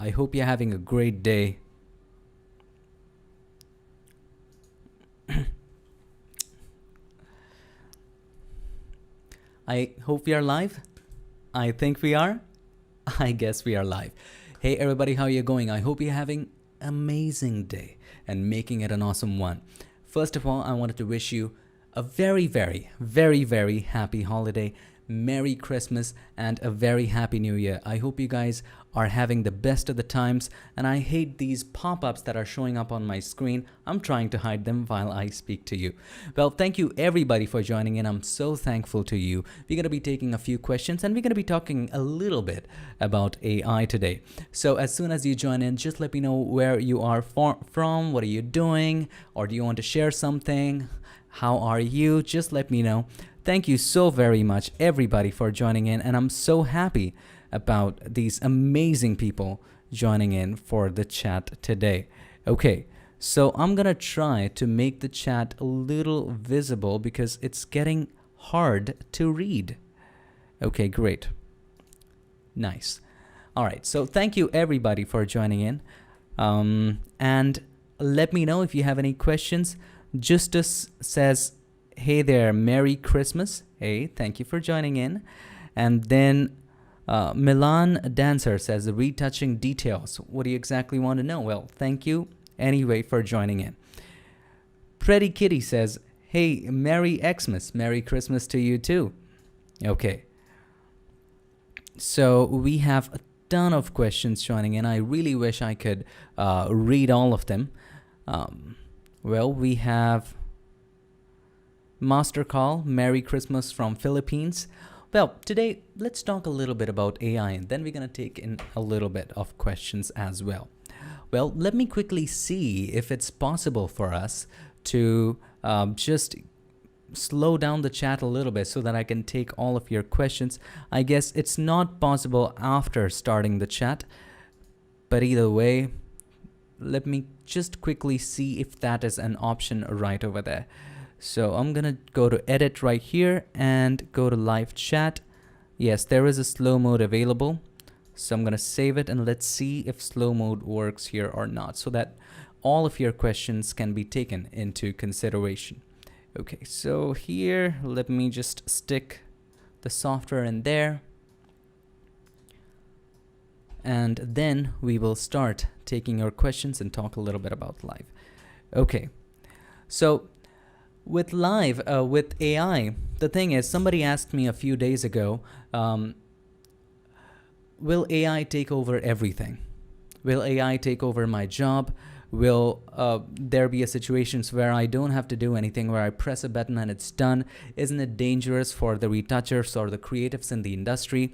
I hope you're having a great day. I hope we are live. I think we are. I guess we are live. Hey everybody, how you going? I hope you're having an amazing day and making it an awesome one. First of all, I wanted to wish you a very, very, very, very happy holiday. Merry Christmas and a very happy new year. I hope you guys are having the best of the times, and I hate these pop-ups that are showing up on my screen. I'm trying to hide them while I speak to you. Well, thank you everybody for joining in. I'm so thankful to you. We're going to be taking a few questions and we're going to be talking a little bit about AI today. So as soon as you join in, just let me know where you are from, what are you doing, or do you want to share something? How are you? Just let me know. Thank you so very much, everybody, for joining in. And I'm so happy about these amazing people joining in for the chat today. Okay, so I'm going to try to make the chat a little visible because it's getting hard to read. Okay, great. Nice. All right, so thank you, everybody, for joining in. And let me know if you have any questions. Justus says, hey there, Merry Christmas. Hey, thank you for joining in. And then Milan Dancer says, retouching details. What do you exactly want to know? Well, thank you anyway for joining in. Pretty Kitty says, hey, Merry Xmas. Merry Christmas to you too. Okay. So we have a ton of questions joining in. I really wish I could read all of them. Well, we have Master Call, Merry Christmas from Philippines. Well, today, let's talk a little bit about AI, and then we're going to take in a little bit of questions as well. Well, let me quickly see if it's possible for us to just slow down the chat a little bit so that I can take all of your questions. I guess it's not possible after starting the chat, but either way, let me just quickly see if that is an option right over there. So I'm going to go to edit right here and go to live chat. Yes, there is a slow mode available. So I'm going to save it and let's see if slow mode works here or not so that all of your questions can be taken into consideration. Okay, so here, let me just stick the software in there. And then we will start taking your questions and talk a little bit about live. Okay, so with live, with AI, the thing is, somebody asked me a few days ago, will AI take over everything? Will AI take over my job? Will there be a situations where I don't have to do anything, where I press a button and it's done? Isn't it dangerous for the retouchers or the creatives in the industry?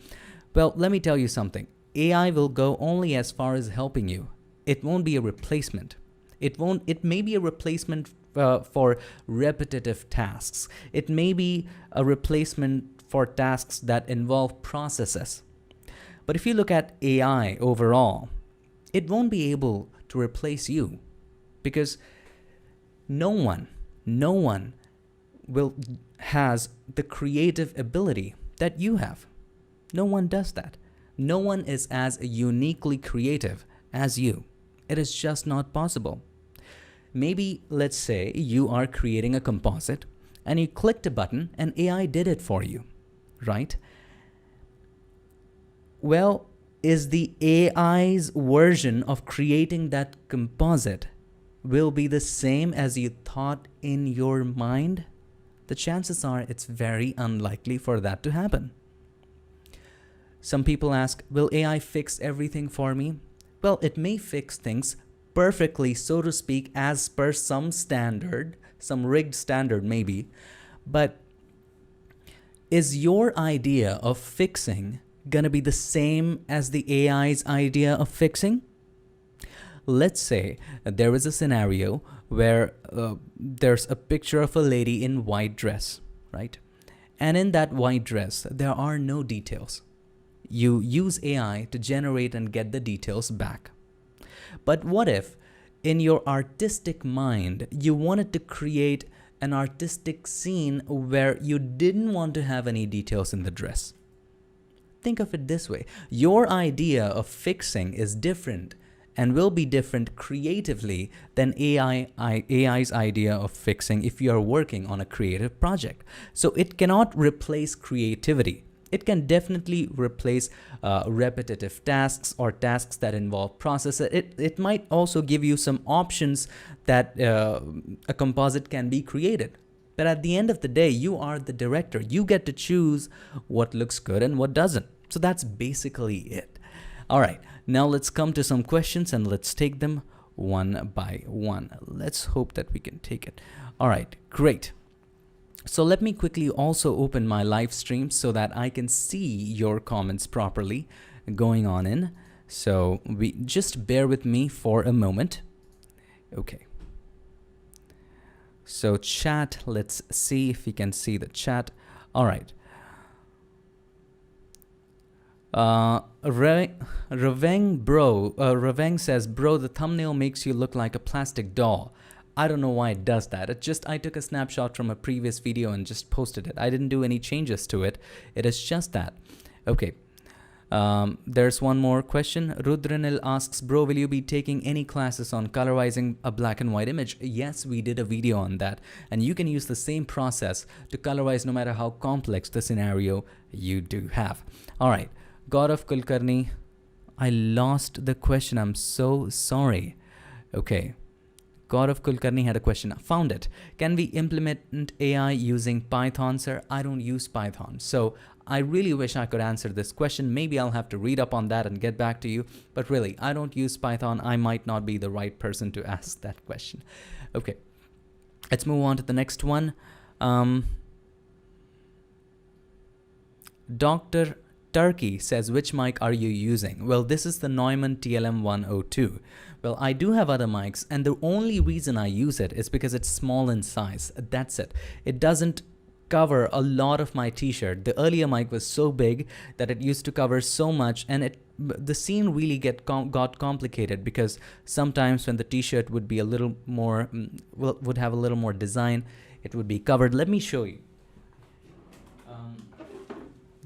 Well, let me tell you something. AI will go only as far as helping you. It won't be a replacement. It may be a replacement for repetitive tasks. It may be a replacement for tasks that involve processes. But if you look at AI overall, it won't be able to replace you because no one has the creative ability that you have. No one does that. No one is as uniquely creative as you. It is just not possible. Maybe, let's say, you are creating a composite and you clicked a button and AI did it for you, right? Well, is the AI's version of creating that composite will be the same as you thought in your mind? The chances are it's very unlikely for that to happen. Some people ask, will AI fix everything for me? Well, it may fix things perfectly, so to speak, as per some standard, some rigged standard maybe, but is your idea of fixing gonna be the same as the AI's idea of fixing? Let's say there is a scenario where there's a picture of a lady in white dress, right? And in that white dress, there are no details. You use AI to generate and get the details back. But what if, in your artistic mind, you wanted to create an artistic scene where you didn't want to have any details in the dress? think of it this way. Your idea of fixing is different and will be different creatively than AI's idea of fixing if you are working on a creative project. So it cannot replace creativity. It can definitely replace repetitive tasks or tasks that involve process. It might also give you some options that a composite can be created. But at the end of the day, you are the director. You get to choose what looks good and what doesn't. So that's basically it. All right, now let's come to some questions and let's take them one by one. Let's hope that we can take it. All right, great. So let me quickly also open my live stream so that I can see your comments properly going on in. So we just bear with me for a moment. Okay. So chat, let's see if we can see the chat. All right. Raveng says, bro, the thumbnail makes you look like a plastic doll. I don't know why it does that. I took a snapshot from a previous video and just posted it. I didn't do any changes to it. It is just that. Okay. There's one more question. Rudranil asks, bro, will you be taking any classes on colorizing a black and white image? Yes, we did a video on that. And you can use the same process to colorize no matter how complex the scenario you do have. All right. God of Kulkarni, I lost the question. I'm so sorry. Okay. God of Kulkarni had a question. Found it. Can we implement AI using Python, sir? I don't use Python. So I really wish I could answer this question. Maybe I'll have to read up on that and get back to you. But really, I don't use Python. I might not be the right person to ask that question. Okay. Let's move on to the next one. Dr. Turkey says, which mic are you using? Well, this is the Neumann TLM102. Well, I do have other mics, and the only reason I use it is because it's small in size. That's it. It doesn't cover a lot of my t-shirt. The earlier mic was so big that it used to cover so much, and the scene really got complicated because sometimes when the t-shirt would be a little more, would have a little more design, it would be covered. Let me show you.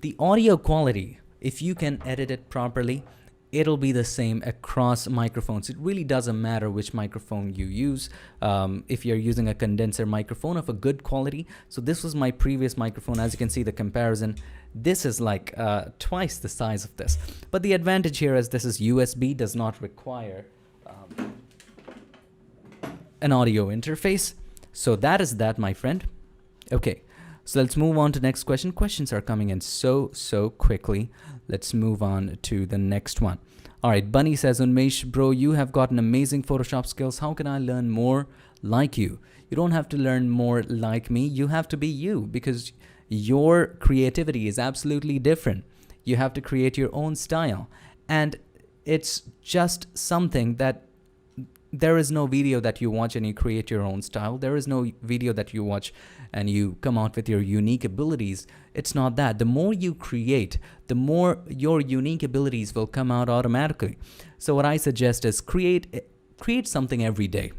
The audio quality, if you can edit it properly, it'll be the same across microphones. It really doesn't matter which microphone you use. If you're using a condenser microphone of a good quality. So this was my previous microphone. As you can see, the comparison, this is like twice the size of this. But the advantage here is this is USB, does not require an audio interface. So that is that, my friend. Okay. So let's move on to the next question. Questions are coming in so quickly. Let's move on to the next one. All right, Bunny says, Unmesh, bro, you have got an amazing Photoshop skills. How can I learn more like you? You don't have to learn more like me. You have to be you because your creativity is absolutely different. You have to create your own style. And it's just something that there is no video that you watch and you create your own style. There is no video that you watch and you come out with your unique abilities. It's not that. The more you create, the more your unique abilities will come out automatically. So what I suggest is create something every day.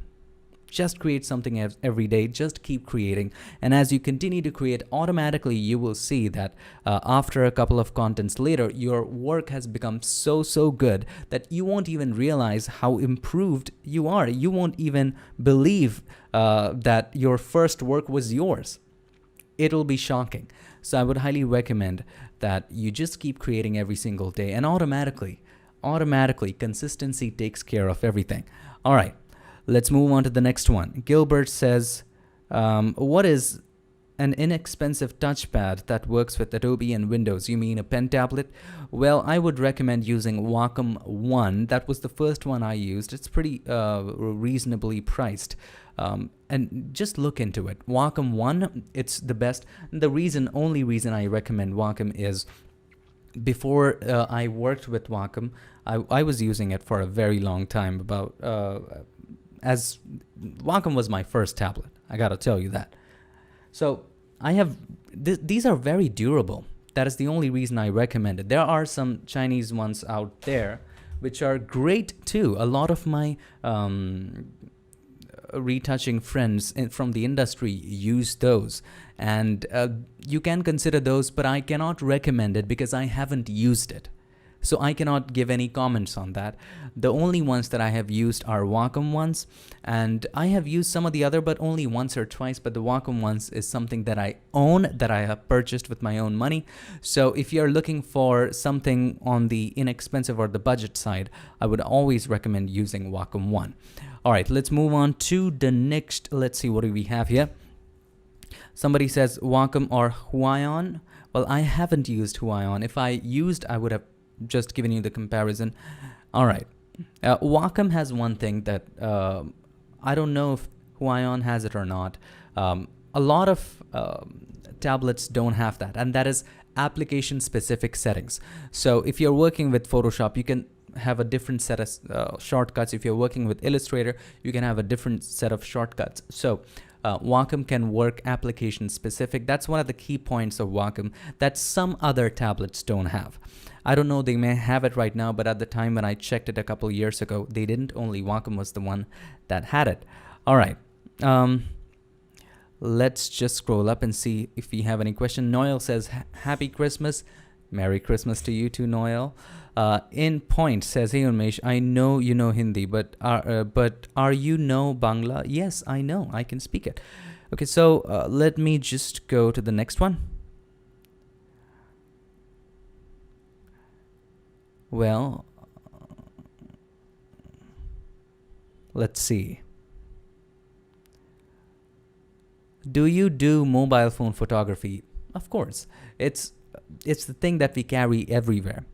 Just create something every day. Just keep creating. And as you continue to create, automatically you will see that after a couple of contents later, your work has become so good that you won't even realize how improved you are. You won't even believe that your first work was yours. It'll be shocking. So I would highly recommend that you just keep creating every single day, and automatically, consistency takes care of everything. All right. Let's move on to the next one. Gilbert says, what is an inexpensive touchpad that works with Adobe and Windows? You mean a pen tablet? Well, I would recommend using Wacom One. That was the first one I used. It's pretty reasonably priced. And just look into it. Wacom One, it's the best. The only reason I recommend Wacom is before I worked with Wacom, I was using it for a very long time, as Wacom was my first tablet. I gotta tell you that. So I have, these are very durable. That is the only reason I recommend it. There are some Chinese ones out there which are great too. A lot of my retouching friends from the industry use those, and you can consider those, but I cannot recommend it because I haven't used it. So I cannot give any comments on that. The only ones that I have used are Wacom ones, and I have used some of the other, but only once or twice. But the Wacom ones is something that I own, that I have purchased with my own money. So if you're looking for something on the inexpensive or the budget side, I would always recommend using Wacom one. All right, let's move on to the next. Let's see, what do we have here? Somebody says Wacom or Huion. Well, I haven't used Huion. If I used, I would have just giving you the comparison. All right. Wacom has one thing that I don't know if Huion has it or not. A lot of tablets don't have that, and that is application specific settings. So if you're working with Photoshop, you can have a different set of shortcuts. If you're working with Illustrator, you can have a different set of shortcuts. So Wacom can work application specific. That's one of the key points of Wacom that some other tablets don't have. I don't know, they may have it right now, but at the time when I checked it a couple years ago, they didn't. Only Wacom was the one that had it. All right. Let's just scroll up and see if we have any question. Noel says, Happy Christmas. Merry Christmas to you too, Noel. In Point says, Hey Unmesh, I know you know Hindi, but are you know Bangla? Yes, I know. I can speak it. Okay, so let me just go to the next one. Well, let's see. Do you do mobile phone photography? Of course. It's the thing that we carry everywhere.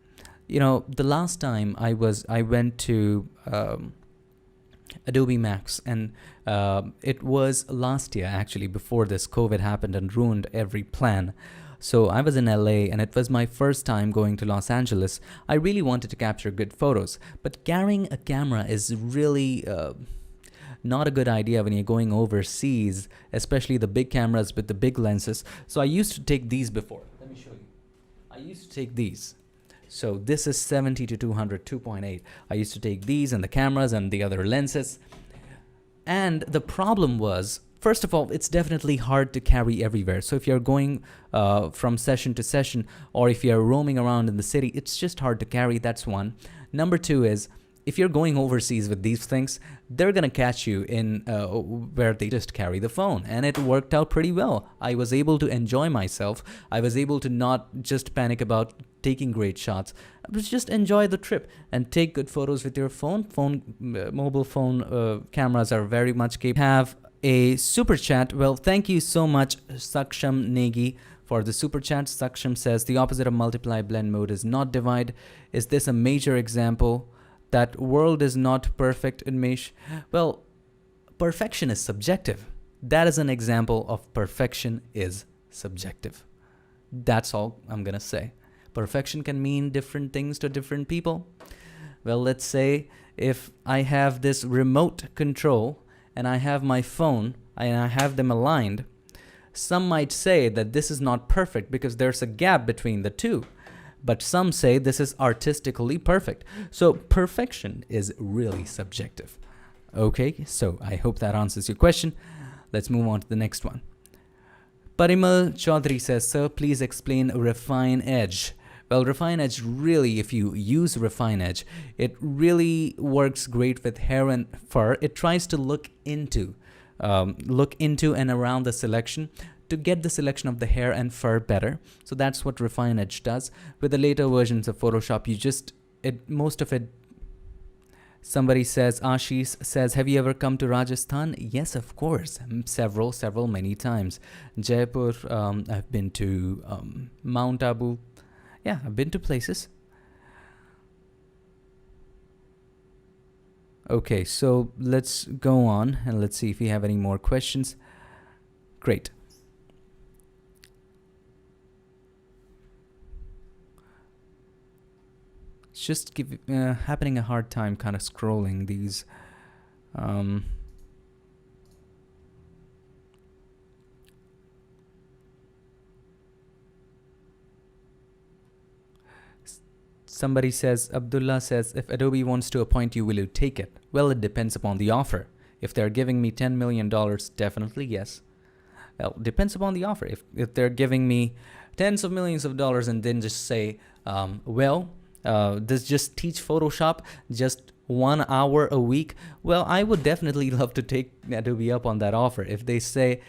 You know, the last time I went to Adobe Max, and it was last year actually, before this COVID happened and ruined every plan. So I was in LA, and it was my first time going to Los Angeles. I really wanted to capture good photos, but carrying a camera is really not a good idea when you're going overseas, especially the big cameras with the big lenses. So I used to take these before. Let me show you. I used to take these. So this is 70 to 200, 2.8. I used to take these and the cameras and the other lenses. And the problem was, first of all, it's definitely hard to carry everywhere. So if you're going from session to session, or if you're roaming around in the city, it's just hard to carry. That's one. Number two is, if you're going overseas with these things, they're going to catch you in where they just carry the phone. And it worked out pretty well. I was able to enjoy myself. I was able to not just panic about taking great shots. I was just enjoy the trip and take good photos with your phone. Mobile phone cameras are very much capable. Have a super chat. Well, thank you so much, Saksham Negi, for the super chat. Saksham says, the opposite of multiply blend mode is not divide. Is this a major example? That world is not perfect, Unmesh. Well, perfection is subjective. That is an example of perfection is subjective. That's all I'm going to say. Perfection can mean different things to different people. Well, let's say if I have this remote control and I have my phone and I have them aligned, some might say that this is not perfect because there's a gap between the two. But some say this is artistically perfect. So perfection is really subjective. Okay, so I hope that answers your question. Let's move on to the next one. Parimal Chaudhary says, sir, please explain Refine Edge. Well, Refine Edge really, if you use Refine Edge, it really works great with hair and fur. It tries to look into and around the selection to get the selection of the hair and fur better. So that's what Refine Edge does. With the later versions of Photoshop, most of it. Somebody says, Ashish says, have you ever come to Rajasthan? Yes, of course. Several, many times. Jaipur, I've been to Mount Abu. Yeah, I've been to places. Okay, so let's go on and let's see if we have any more questions. Great. It's just happening a hard time kind of scrolling these. Somebody says, Abdullah says, if Adobe wants to appoint you, will you take it? Well, it depends upon the offer. If they're giving me $10 million, definitely yes. Well, depends upon the offer. If they're giving me tens of millions of dollars and then just say, this just teach Photoshop just 1 hour a week, well, I would definitely love to take Adobe up on that offer. If they say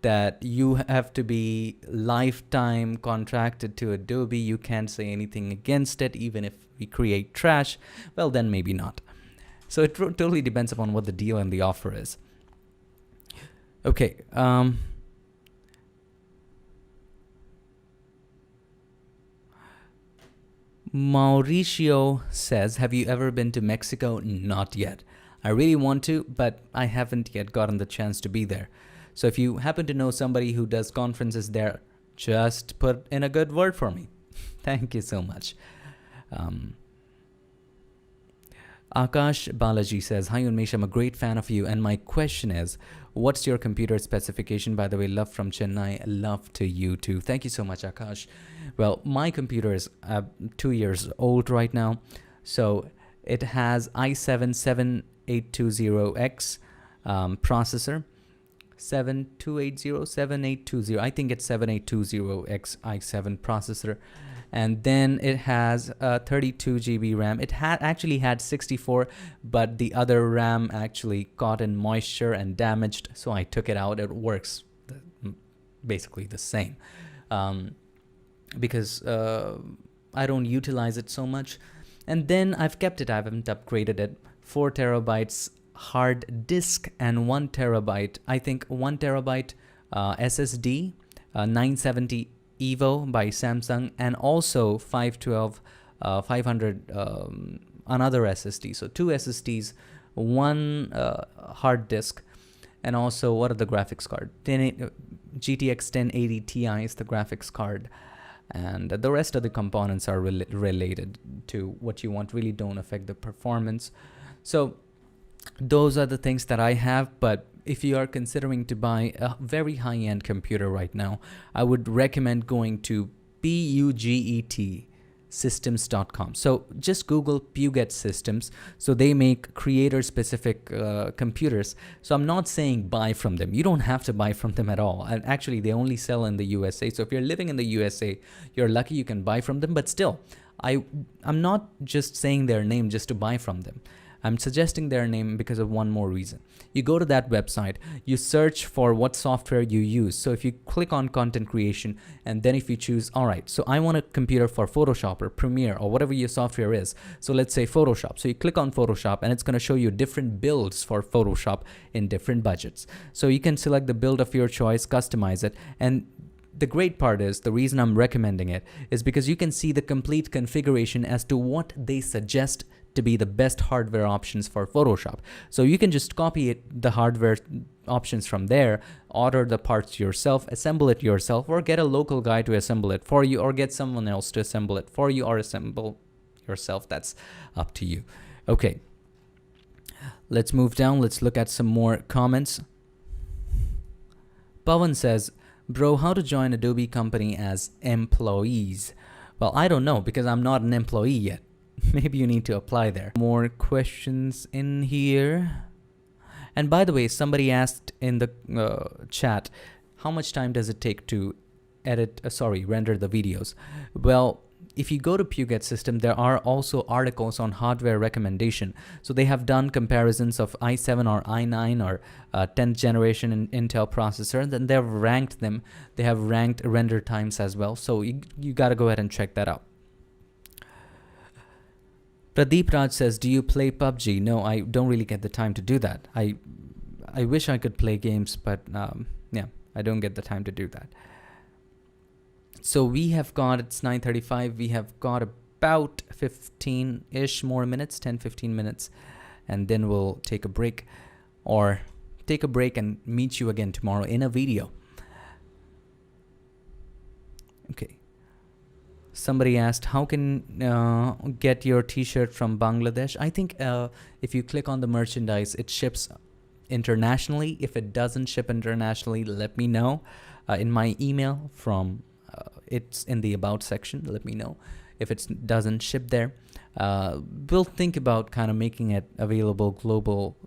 that you have to be lifetime contracted to Adobe, you can't say anything against it, even if we create trash, well, then maybe not. So it totally depends upon what the deal and the offer is. Okay. Mauricio says, have you ever been to Mexico? Not yet. I really want to, but I haven't yet gotten the chance to be there. So if you happen to know somebody who does conferences there, just put in a good word for me. Thank you so much. Akash Balaji says, hi Unmesh, I'm a great fan of you, and my question is, what's your computer specification? By the way, love from Chennai. Love to you too. Thank you so much, Akash. Well, my computer is 2 years old right now, so it has i7-7820X processor. 7820. I think it's 7820X i7 processor. And then it has 32 GB RAM. It actually had 64, but the other RAM actually caught in moisture and damaged, so I took it out. It works basically the same because I don't utilize it so much. And then I've kept it. I haven't upgraded it. 4 terabytes hard disk and 1 terabyte, I think 1 terabyte SSD, 970 Evo by Samsung, and also 512 500 another SSD. So 2 SSDs, 1 hard disk, and also what are the graphics card? GTX 1080 Ti is the graphics card, and the rest of the components are related to what you want, really don't affect the performance. So those are the things that I have. But if you are considering to buy a very high-end computer right now, I would recommend going to PUGET systems.com. So just Google Puget Systems. So they make creator-specific computers. So I'm not saying buy from them. You don't have to buy from them at all. And actually, they only sell in the USA. So if you're living in the USA, you're lucky you can buy from them. But still, I'm not just saying their name just to buy from them. I'm suggesting their name because of one more reason. You go to that website, you search for what software you use. So if you click on content creation, and then if you choose, all right, so I want a computer for Photoshop or Premiere or whatever your software is. So let's say Photoshop. So you click on Photoshop and it's going to show you different builds for Photoshop in different budgets. So you can select the build of your choice, customize it, and the great part is, the reason I'm recommending it is because you can see the complete configuration as to what they suggest to be the best hardware options for Photoshop. So you can just copy the hardware options from there, order the parts yourself, assemble it yourself, or get a local guy to assemble it for you, or get someone else to assemble it for you, or assemble yourself. That's up to you. Okay, let's move down. Let's look at some more comments. Pawan says, bro, how to join Adobe company as employees? Well, I don't know because I'm not an employee yet. Maybe you need to apply there. More questions in here. And by the way, somebody asked in the chat, how much time does it take to render the videos? Well, if you go to Puget System, there are also articles on hardware recommendation. So they have done comparisons of i7 or i9 or 10th generation Intel processor, and then they've ranked them. They have ranked render times as well. So you got to go ahead and check that out. Pradeep Raj says, do you play PUBG? No, I don't really get the time to do that. I wish I could play games, but yeah, I don't get the time to do that. So we have got, it's 9:35, we have got about 15-ish more minutes, 10-15 minutes, and then we'll take a break, or take a break and meet you again tomorrow in a video. Okay. Somebody asked, how can get your t-shirt from Bangladesh? I think if you click on the merchandise, it ships internationally. If it doesn't ship internationally, let me know in my email from it's in the about section. Let me know if it doesn't ship there. We'll think about kind of making it available global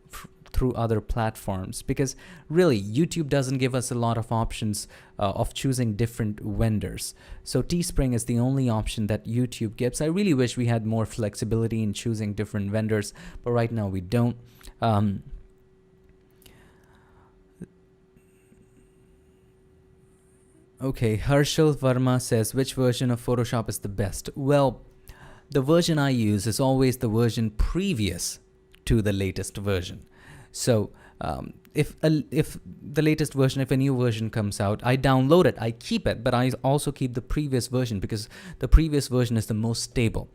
through other platforms, because really YouTube doesn't give us a lot of options of choosing different vendors. So Teespring is the only option that YouTube gives. I really wish we had more flexibility in choosing different vendors, but right now we don't. Okay, Harshal Verma says, which version of Photoshop is the best? Well, the version I use is always the version previous to the latest version. So if the latest version, if a new version comes out, I download it, I keep it, but I also keep the previous version because the previous version is the most stable.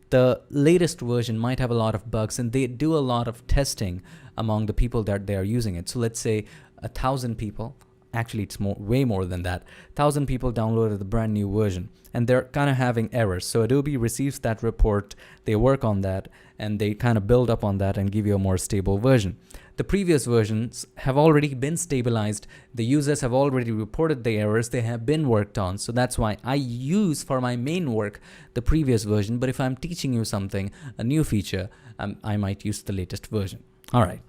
The latest version might have a lot of bugs, and they do a lot of testing among the people that they are using it. So let's say 1,000 people, actually it's way more than that, 1,000 people downloaded the brand new version, and they're kind of having errors. So Adobe receives that report, they work on that, and they kind of build up on that and give you a more stable version. The previous versions have already been stabilized. The users have already reported the errors. They have been worked on. So that's why I use for my main work the previous version. But if I'm teaching you something, a new feature, I might use the latest version. All right.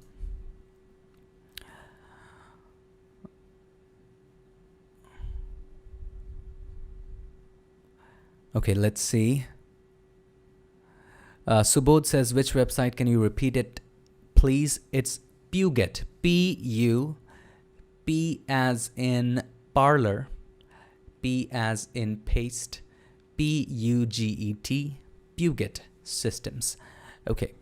Okay, let's see. Subodh says, which website? Can you repeat it, please? It's Puget. P-U, P as in parlor, P as in paste, P-U-G-E-T, Puget Systems. Okay.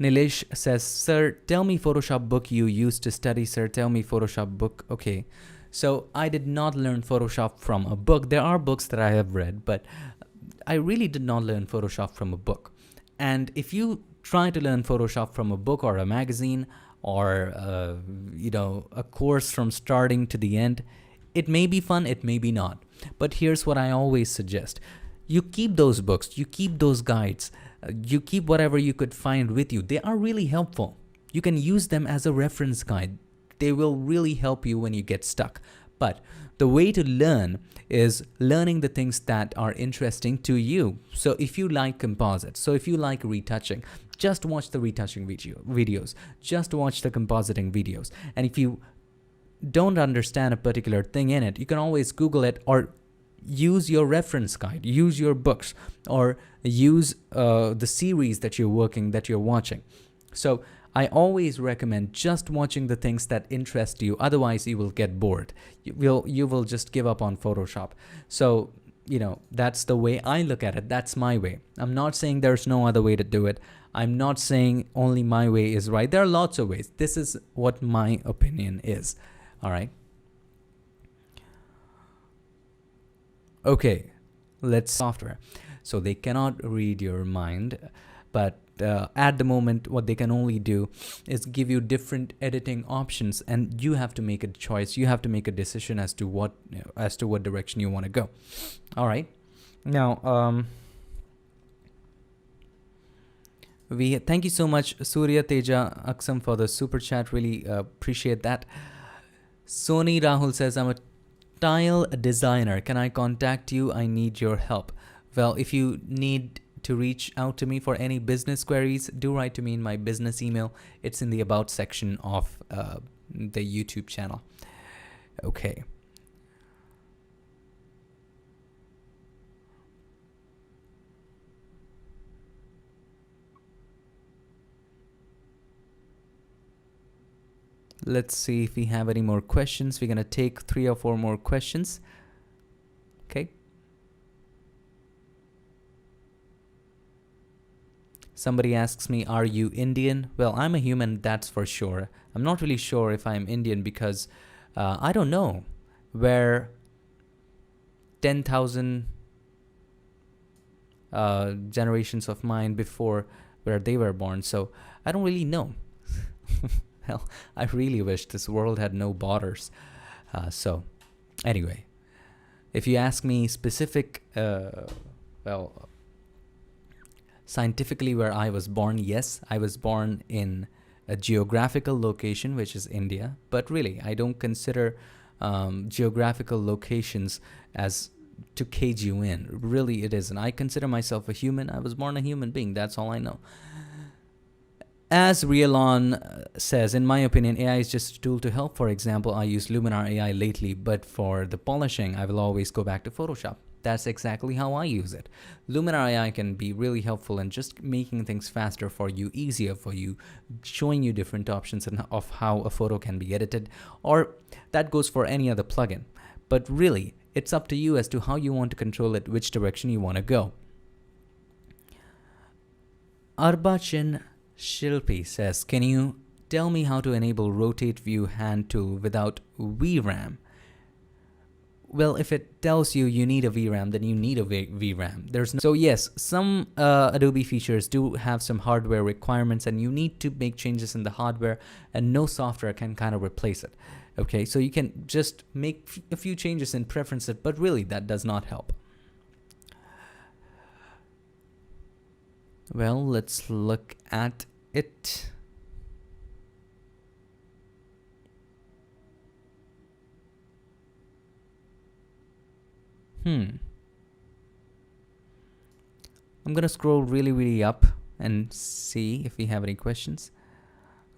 Nilesh says, sir, tell me Photoshop book you used to study, sir. Tell me Photoshop book. Okay. So I did not learn Photoshop from a book. There are books that I have read, but I really did not learn Photoshop from a book. And if you try to learn Photoshop from a book or a magazine or, a course from starting to the end, it may be fun, it may be not. But here's what I always suggest. You keep those books, you keep those guides, you keep whatever you could find with you. They are really helpful. You can use them as a reference guide. They will really help you when you get stuck. But the way to learn is learning the things that are interesting to you. So if you like composites, so if you like retouching, just watch the retouching videos. Just watch the compositing videos. And if you don't understand a particular thing in it, you can always Google it or use your reference guide, use your books, or use the series that you're watching. So I always recommend just watching the things that interest you. Otherwise, you will get bored. You will just give up on Photoshop. So, that's the way I look at it. That's my way. I'm not saying there's no other way to do it. I'm not saying only my way is right. There are lots of ways. This is what my opinion is. All right. Okay, let's software. So they cannot read your mind, but at the moment, what they can only do is give you different editing options, and you have to make a choice. You have to make a decision as to what direction you want to go. All right. Now, we thank you so much, Surya Teja Aksam, for the super chat. Really appreciate that. Sony Rahul says, I'm a tile designer. Can I contact you? I need your help. Well, if you need to reach out to me for any business queries, do write to me in my business email. It's in the about section of the YouTube channel. Okay. Let's see if we have any more questions. We're going to take 3 or 4 more questions. Okay. Somebody asks me, are you Indian? Well, I'm a human, that's for sure. I'm not really sure if I'm Indian because I don't know where 10,000 generations of mine before where they were born. So I don't really know. Well, I really wish this world had no borders. So anyway, if you ask me specific, scientifically where I was born, yes, I was born in a geographical location, which is India. But really, I don't consider geographical locations as to cage you in. Really, it isn't. I consider myself a human. I was born a human being. That's all I know. As Rielon says, in my opinion, AI is just a tool to help. For example, I use Luminar AI lately, but for the polishing, I will always go back to Photoshop. That's exactly how I use it. Luminar AI can be really helpful in just making things faster for you, easier for you, showing you different options of how a photo can be edited, or that goes for any other plugin. But really, it's up to you as to how you want to control it, which direction you want to go. Arbachin Shilpi says, can you tell me how to enable rotate view hand tool without VRAM? Well, if it tells you you need a VRAM, then you need a VRAM. So yes, some Adobe features do have some hardware requirements, and you need to make changes in the hardware, and no software can kind of replace it. Okay, so you can just make a few changes in preferences, but really that does not help. Well, let's look at it. I'm gonna scroll really up and see if we have any questions.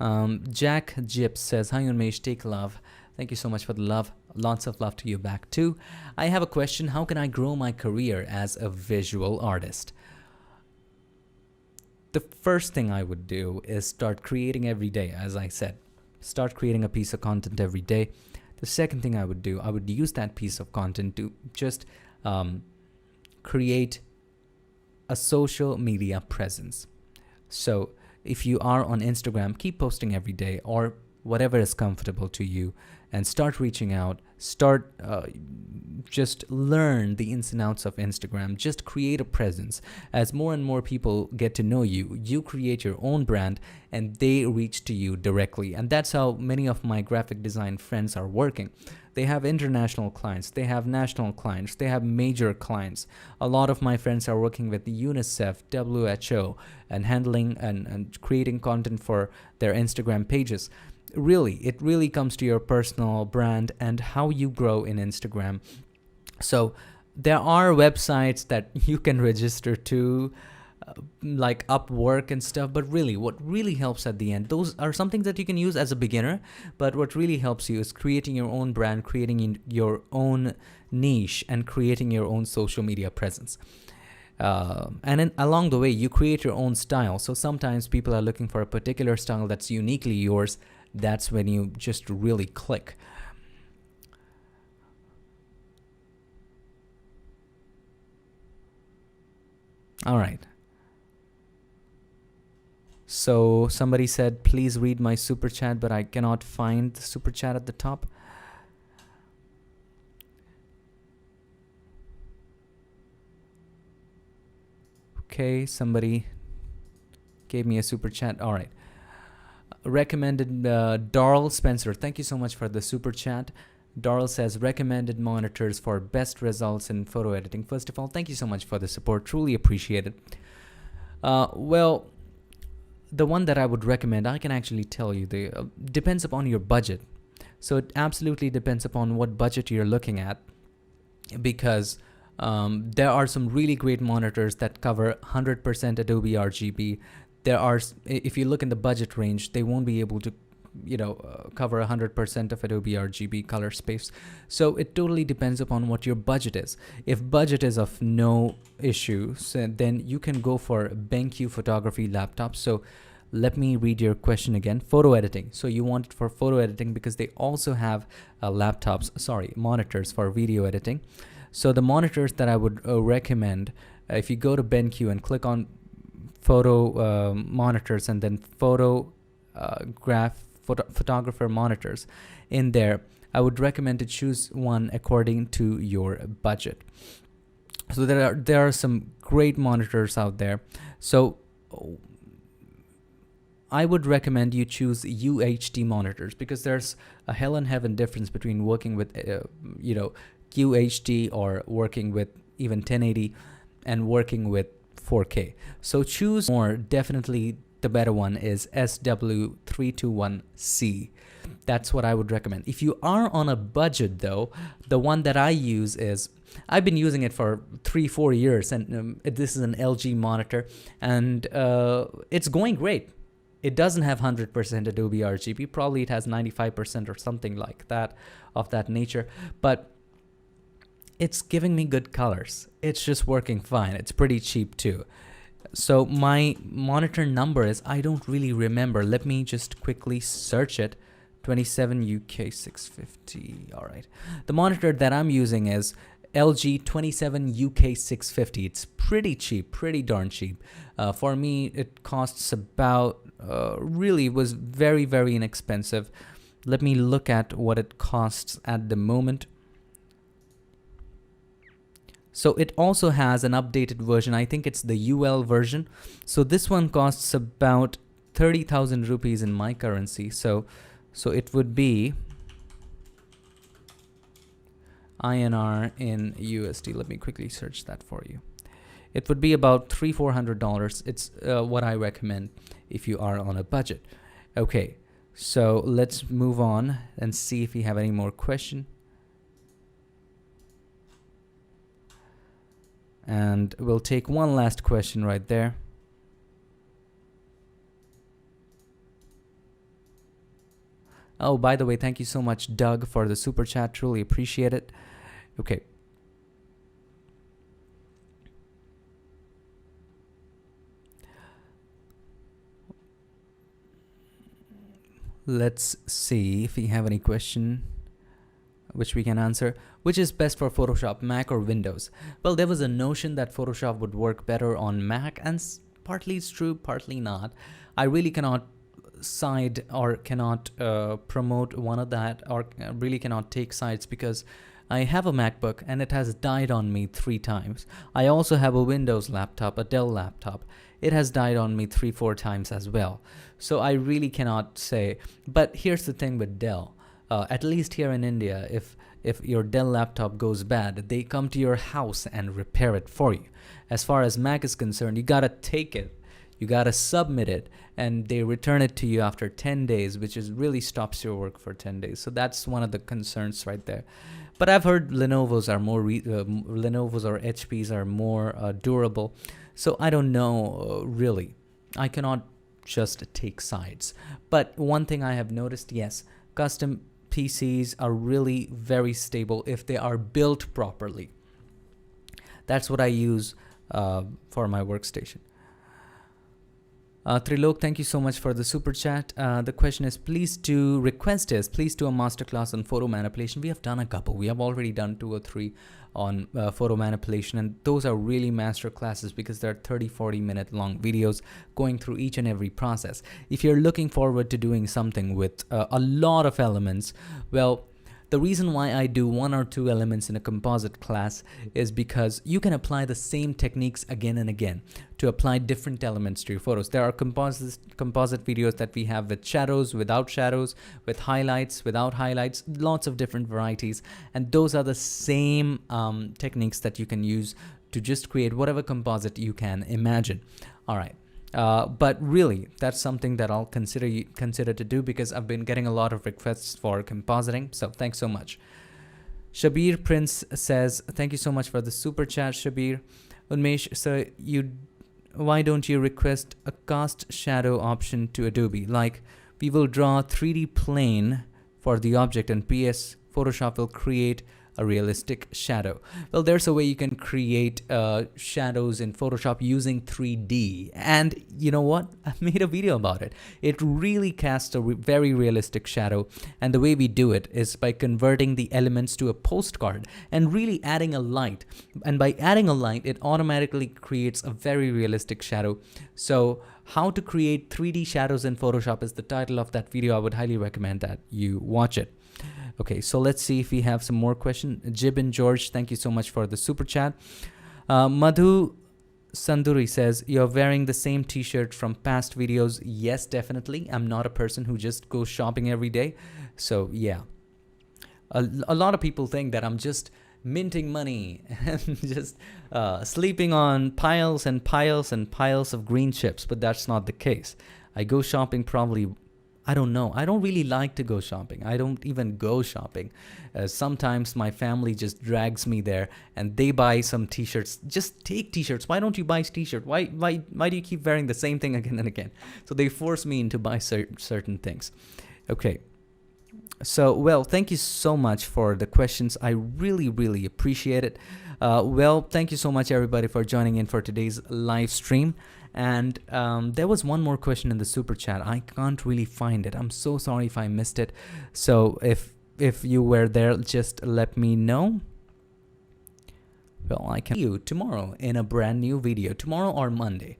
Jack Gips says, hi Unmesh, take love. Thank you so much for the love. Lots of love to you back too. I have a question. How can I grow my career as a visual artist? The first thing I would do is start creating every day. As I said, start creating a piece of content every day. The second thing I would do, I would use that piece of content to just create a social media presence. So if you are on Instagram, keep posting every day or whatever is comfortable to you, and start reaching out. Start just learn the ins and outs of Instagram. Just create a presence. As more and more people get to know you, you create your own brand and they reach to you directly. And that's how many of my graphic design friends are working. They have international clients, they have national clients, they have major clients. A lot of my friends are working with UNICEF, WHO, and handling and creating content for their Instagram pages. Really, it really comes to your personal brand and how you grow in Instagram. So there are websites that you can register to, like Upwork and stuff, but really what really helps at the end, those are some things that you can use as a beginner, but what really helps you is creating your own brand, creating your own niche, and creating your own social media presence. And along the way, you create your own style. So sometimes people are looking for a particular style that's uniquely yours. That's when you just really click. All right. So somebody said, please read my super chat, but I cannot find the super chat at the top. Okay, somebody gave me a super chat. All right. Recommended Darl Spencer. Thank you so much for the super chat. Darl says, recommended monitors for best results in photo editing. First of all, thank you so much for the support. Truly appreciate it. Well, the one that I would recommend, I can actually tell you, depends upon your budget. So it absolutely depends upon what budget you're looking at, because there are some really great monitors that cover 100% Adobe RGB. There are, if you look in the budget range, they won't be able to, cover 100% of Adobe RGB color space. So it totally depends upon what your budget is. If budget is of no issue, so then you can go for BenQ photography laptops. So let me read your question again. Photo editing. So you want it for photo editing because they also have monitors for video editing. So the monitors that I would recommend, if you go to BenQ and click on photo monitors and then photographer monitors, in there I would recommend to choose one according to your budget. So there are some great monitors out there. So I would recommend you choose UHD monitors, because there's a hell and heaven difference between working with QHD or working with even 1080 and working with 4K. So choose more. Definitely the better one is SW321C. That's what I would recommend. If you are on a budget though, the one that I use is, I've been using it for 3-4 years, and this is an LG monitor, and it's going great. It doesn't have 100% Adobe RGB. Probably it has 95% or something like that, of that nature. But it's giving me good colors. It's just working fine. It's pretty cheap too. So my monitor number is, I don't really remember. Let me just quickly search it. 27 UK 650. All right. The monitor that I'm using is LG 27 UK 650. It's pretty cheap, pretty darn cheap. For me, it costs about, really was very, very inexpensive. Let me look at what it costs at the moment. So it also has an updated version. I think it's the UL version. So this one costs about 30,000 rupees in my currency. So it would be INR in USD. Let me quickly search that for you. It would be about $300-400. It's what I recommend if you are on a budget. Okay, so let's move on and see if we have any more question. And we'll take one last question right there. Oh, by the way, thank you so much, Doug, for the super chat. Truly appreciate it. Okay. Let's see if we have any question which we can answer. Which is best for Photoshop, Mac or Windows? Well, there was a notion that Photoshop would work better on Mac, and partly it's true, partly not. I really cannot side or cannot promote one of that, or really cannot take sides, because I have a MacBook and it has died on me 3 times. I also have a Windows laptop, a Dell laptop. It has died on me 3-4 times as well. So I really cannot say. But here's the thing with Dell. At least here in India, if your Dell laptop goes bad, they come to your house and repair it for you. As far as Mac is concerned, you gotta take it, you gotta submit it, and they return it to you after 10 days, which is really stops your work for 10 days. So that's one of the concerns right there. But I've heard Lenovo's are more Lenovo's or HP's are more durable. So I don't know really. I cannot just take sides. But one thing I have noticed, yes, custom PCs are really very stable if they are built properly. That's what I use for my workstation. Trilok, thank you so much for the super chat. The question is, please do a masterclass on photo manipulation. We have done a couple. We have already done 2 or 3 on photo manipulation, and those are really master classes because they're 30-40 minute long videos going through each and every process. If you're looking forward to doing something with a lot of elements, well, the reason why I do 1 or 2 elements in a composite class is because you can apply the same techniques again and again to apply different elements to your photos. There are composite videos that we have with shadows, without shadows, with highlights, without highlights, lots of different varieties. And those are the same techniques that you can use to just create whatever composite you can imagine. All right. But really, that's something that I'll consider to do because I've been getting a lot of requests for compositing. So thanks so much. Shabir Prince says, thank you so much for the super chat, Shabir. Unmesh, so why don't you request a cast shadow option to Adobe? Like, we will draw 3D plane for the object, and PS Photoshop will create a realistic shadow. Well, there's a way you can create shadows in Photoshop using 3D, and you know what? I made a video about it. It really casts a very realistic shadow, and the way we do it is by converting the elements to a postcard and really adding a light. And by adding a light, it automatically creates a very realistic shadow. So how to create 3D shadows in Photoshop is the title of that video. I would highly recommend that you watch it. Okay, so let's see if we have some more questions. Jib and George, thank you so much for the super chat. Madhu Sanduri says, you're wearing the same t-shirt from past videos. Yes, definitely. I'm not a person who just goes shopping every day. So yeah, a lot of people think that I'm just minting money and just sleeping on piles and piles and piles of green chips, but that's not the case. I go shopping probably I don't know. I don't really like to go shopping. I don't even go shopping. Sometimes my family just drags me there and they buy some t-shirts. Just take t-shirts. Why don't you buy t-shirt? Why do you keep wearing the same thing again and again? So they force me into buy certain things. Okay. So, well, thank you so much for the questions. I really, really appreciate it. Well, thank you so much, everybody, for joining in for today's live stream. And there was one more question in the super chat. I can't really find it. I'm so sorry if I missed it. So if you were there, just let me know. Well, I can see you tomorrow in a brand new video, tomorrow or Monday.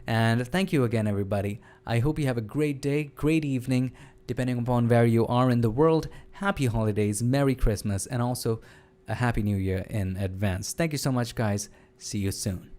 And thank you again, everybody. I hope you have a great day, great evening, depending upon where you are in the world. Happy holidays, Merry Christmas, and also a Happy New Year in advance. Thank you so much, guys. See you soon.